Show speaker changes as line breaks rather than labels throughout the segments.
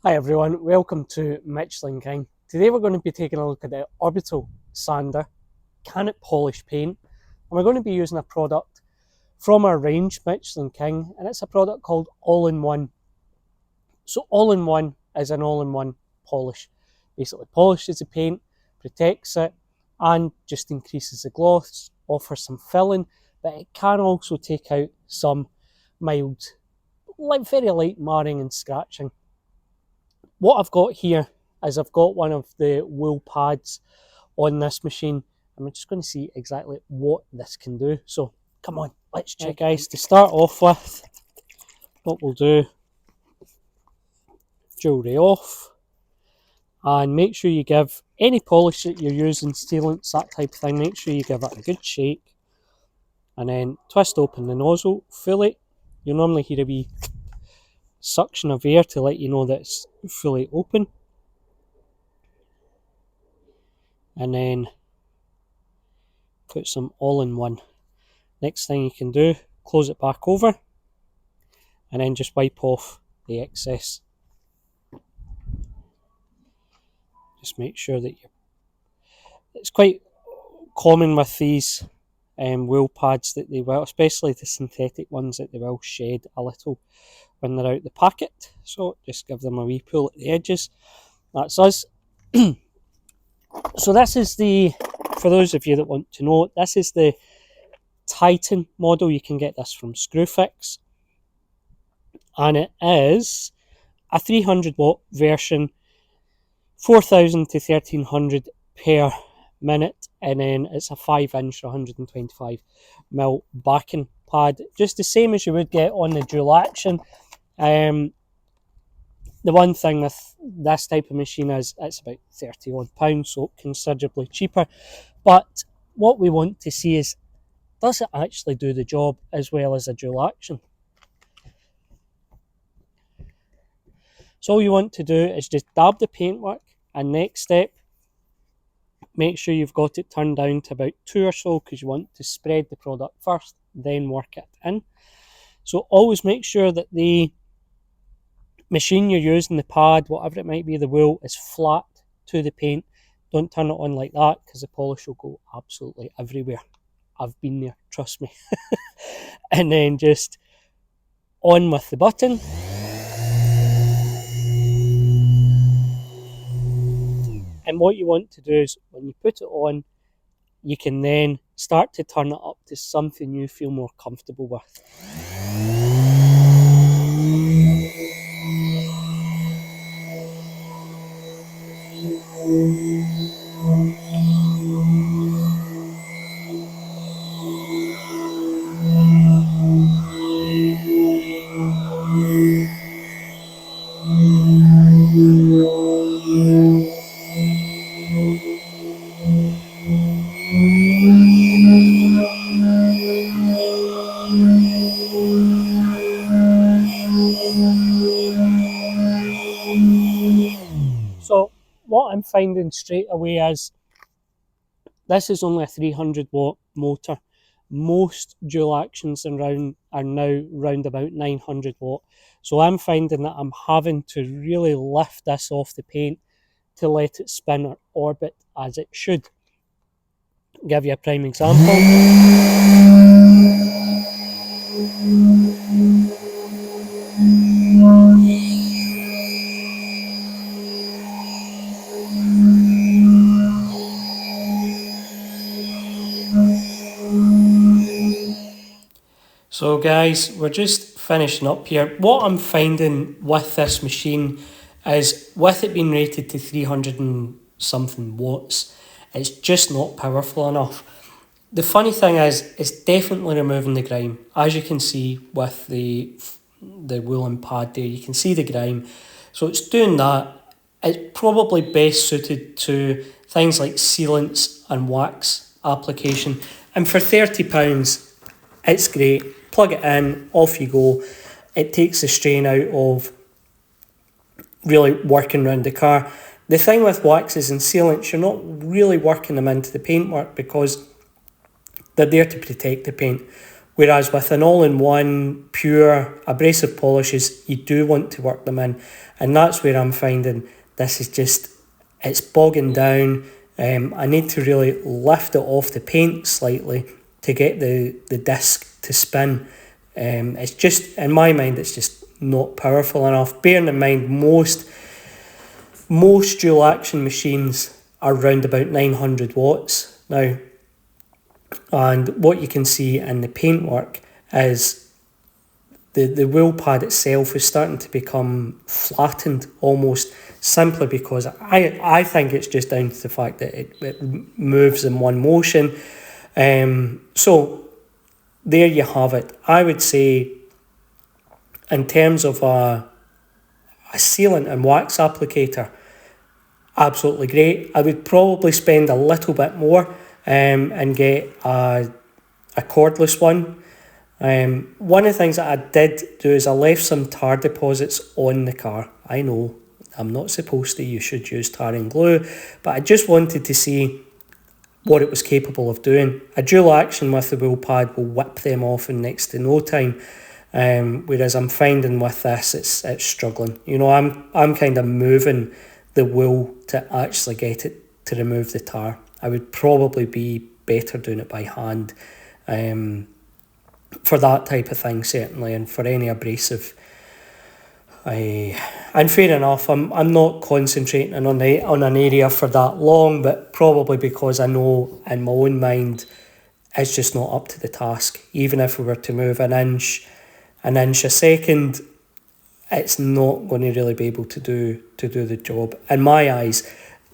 Hi everyone, welcome to Michelin King. Today we're going to be taking a look at the Orbital sander, can it polish paint? And we're going to be using a product from our range, Michelin King, and it's a product called All-in-One. So All-in-One is an all-in-one polish. Basically polishes the paint, protects it, and just increases the gloss, offers some filling, but it can also take out some mild, very light marring and scratching. What I've got here is I've got one of the wool pads on this machine. I'm just going to see exactly what this can do. So come on, let's check. Guys, to start off with, what we'll do, jewellery off, and make sure you give any polish that you're using, sealants, that type of thing, make sure you give it a good shake, and then twist open the nozzle fully. You'll normally hear a wee suction of air to let you know that it's fully open, and then put some all-in-one. Next thing you can do, close it back over and then just wipe off the excess. Just make sure that it's quite common with these wool pads that they will, especially the synthetic ones, that they will shed a little when they're out the packet. So just give them a wee pull at the edges. That's us. So this is for those of you that want to know, this is the Titan model. You can get this from Screwfix, and it is a 300 watt version, 4000 to 1300 per minute, and then it's a 5-inch 125mm backing pad, just the same as you would get on the dual action. The one thing with this type of machine is it's about £30 so considerably cheaper. But what we want to see is, does it actually do the job as well as a dual action? So all you want to do is just dab the paintwork, and next step, make sure you've got it turned down to about 2 or so, because you want to spread the product first, then work it in. So always make sure that the machine you're using, the pad, whatever it might be, the wool, is flat to the paint. Don't turn it on like that, because the polish will go absolutely everywhere. I've been there, trust me. And then just on with the button. And what you want to do is, when you put it on, you can then start to turn it up to something you feel more comfortable with. So what I'm finding straight away is, this is only a 300 watt motor. Most dual actions around are now round about 900 watt. So I'm finding that I'm having to really lift this off the paint to let it spin or orbit as it should. I'll give you a prime example. So guys, we're just finishing up here. What I'm finding with this machine is, with it being rated to 300 and something watts, it's just not powerful enough. The funny thing is, it's definitely removing the grime. As you can see with the woolen pad there, you can see the grime. So it's doing that. It's probably best suited to things like sealants and wax application. And for £30, it's great. Plug it in, off you go. It takes the strain out of really working around the car. The thing with waxes and sealants, you're not really working them into the paintwork because they're there to protect the paint. Whereas with an all-in-one pure abrasive polishes, you do want to work them in, and that's where I'm finding this is just, it's bogging down. I need to really lift it off the paint slightly to get the disc to spin. It's just, in my mind, it's just not powerful enough. Bearing in mind, most dual action machines are around about 900 watts now. And what you can see in the paintwork is the wheel pad itself is starting to become flattened almost, simply because I think it's just down to the fact that it moves in one motion. So there you have it. I would say in terms of a sealant and wax applicator, absolutely great. I would probably spend a little bit more and get a cordless one. One of the things that I did do is I left some tar deposits on the car. I know I'm not supposed to, you should use tar and glue, but I just wanted to see what it was capable of doing. A dual action with the wheel pad will whip them off in next to no time. Whereas I'm finding with this, it's struggling. You know, I'm kind of moving the wheel to actually get it to remove the tar. I would probably be better doing it by hand for that type of thing, certainly, and for any abrasive. And fair enough, I'm not concentrating on an area for that long, but probably because I know in my own mind it's just not up to the task. Even if we were to move an inch a second, it's not going to really be able to do the job in my eyes.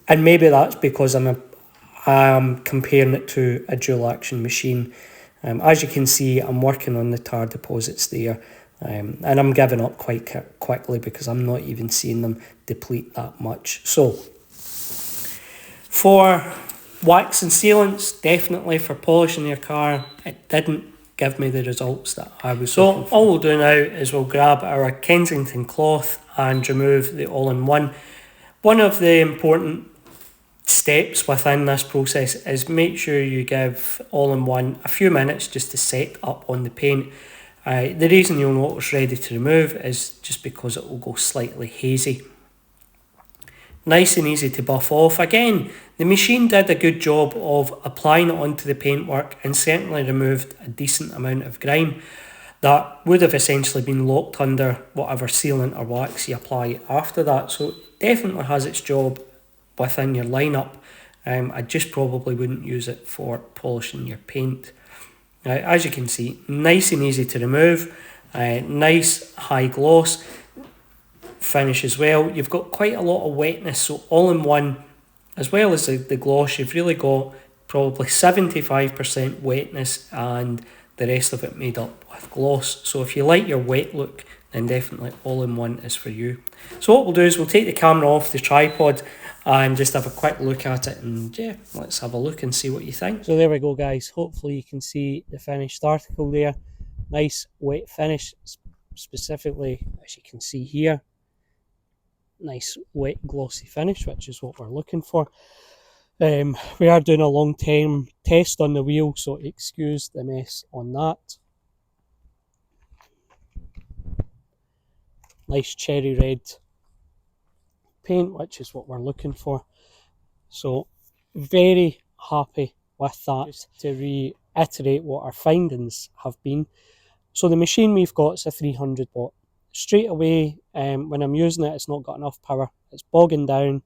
And maybe that's because I'm comparing it to a dual action machine. As you can see, I'm working on the tar deposits there, and I'm giving up quite quickly because I'm not even seeing them deplete that much. So for wax and sealants, definitely for polishing your car, it didn't give me the results that I was looking for. All we'll do now is we'll grab our Kensington cloth and remove the all-in-one. One of the important steps within this process is make sure you give all-in-one a few minutes just to set up on the paint. The reason you'll know it's ready to remove is just because it will go slightly hazy. Nice and easy to buff off. Again, the machine did a good job of applying it onto the paintwork and certainly removed a decent amount of grime that would have essentially been locked under whatever sealant or wax you apply after that. So it definitely has its job within your lineup. I just probably wouldn't use it for polishing your paint. As you can see, nice and easy to remove, nice high gloss finish as well. You've got quite a lot of wetness, so all in one, as well as the gloss, you've really got probably 75% wetness and the rest of it made up with gloss. So if you like your wet look, then definitely all in one is for you. So what we'll do is we'll take the camera off the tripod and just have a quick look at it, and yeah, let's have a look and see what you think. So there we go, guys. Hopefully you can see the finished article there. Nice wet finish, specifically as you can see here. Nice wet glossy finish, which is what we're looking for. We are doing a long-term test on the wheel, so excuse the mess on that. Nice cherry red paint, which is what we're looking for. So very happy with that. Just to reiterate what our findings have been. So the machine we've got is a 300 watt. Straight away, when I'm using it, it's not got enough power. It's bogging down.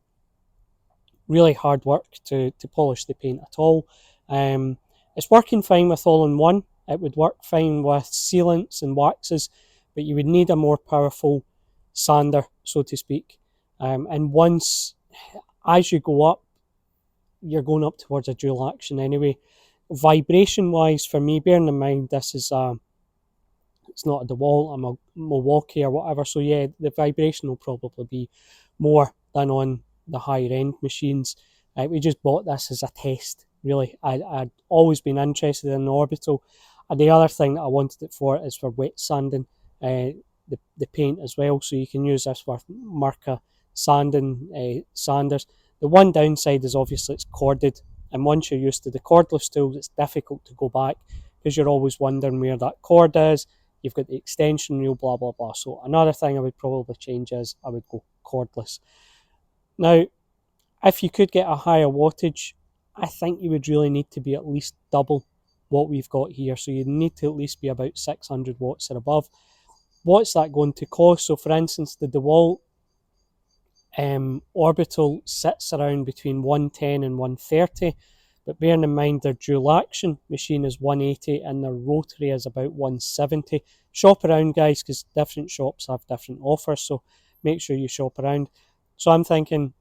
Really hard work to polish the paint at all. It's working fine with all-in-one. It would work fine with sealants and waxes, but you would need a more powerful sander, so to speak. And once, as you go up, you're going up towards a dual action anyway. Vibration wise, for me, bearing in mind this is it's not a DeWalt, I'm a Milwaukee or whatever, so yeah, the vibration will probably be more than on the higher end machines. We just bought this as a test, really. I'd always been interested in the Orbital, and the other thing that I wanted it for is for wet sanding the paint as well, so you can use this with Mirka sanding sanders. The one downside is obviously it's corded, and once you're used to the cordless tools, it's difficult to go back because you're always wondering where that cord is. You've got the extension reel, blah, blah, blah. So another thing I would probably change is I would go cordless. Now, if you could get a higher wattage, I think you would really need to be at least double what we've got here. So you need to at least be about 600 watts or above. What's that going to cost? So for instance, the DeWalt Orbital sits around between 110 and 130, but bearing in mind their dual action machine is 180 and their rotary is about 170. Shop around, guys, because different shops have different offers, so make sure you shop around. So I'm thinking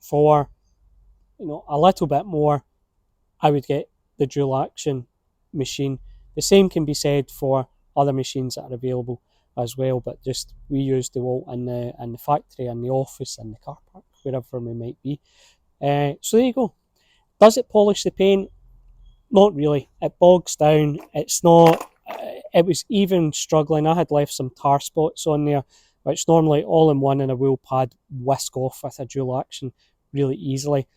for a little bit more, I would get the dual action machine. The same can be said for other machines that are available as well, but just we use DeWalt in the factory, in the office, in the car park, wherever we might be. So there you go. Does it polish the paint? Not really. It bogs down. It's not. It was even struggling. I had left some tar spots on there, which normally all in one and a wheel pad whisk off with a dual action really easily.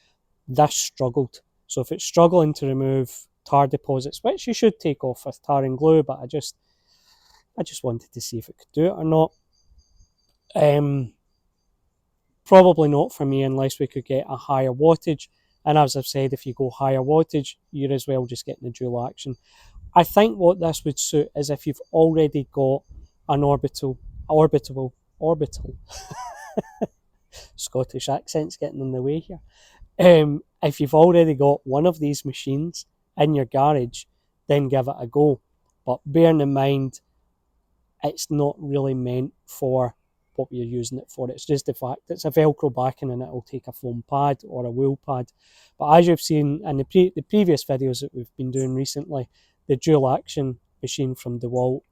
This struggled. So if it's struggling to remove tar deposits, which you should take off with tar and glue, but I just wanted to see if it could do it or not. Probably not for me unless we could get a higher wattage. And as I've said, if you go higher wattage, you're as well just getting the dual action. I think what this would suit is if you've already got an orbital. Scottish accent's getting in the way here. If you've already got one of these machines in your garage, then give it a go. But bearing in mind, it's not really meant for what you're using it for. It's just the fact it's a Velcro backing and it'll take a foam pad or a wheel pad. But as you've seen in the previous videos that we've been doing recently, the dual action machine from DeWalt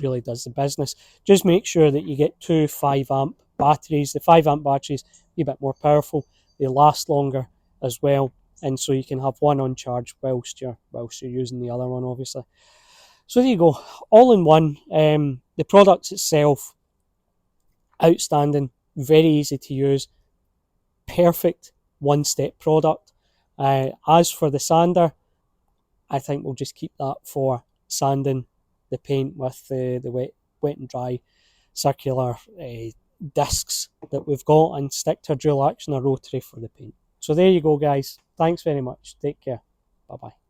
really does the business. Just make sure that you get two 5 amp batteries. The 5 amp batteries are a bit more powerful. They last longer as well, and so you can have one on charge whilst you're using the other one, obviously. So there you go, all in one. The product itself, outstanding, very easy to use, perfect one-step product. As for the sander, I think we'll just keep that for sanding the paint with the wet and dry circular discs that we've got, and stick to a dual action or rotary for the paint. So there you go, guys. Thanks very much. Take care. Bye bye.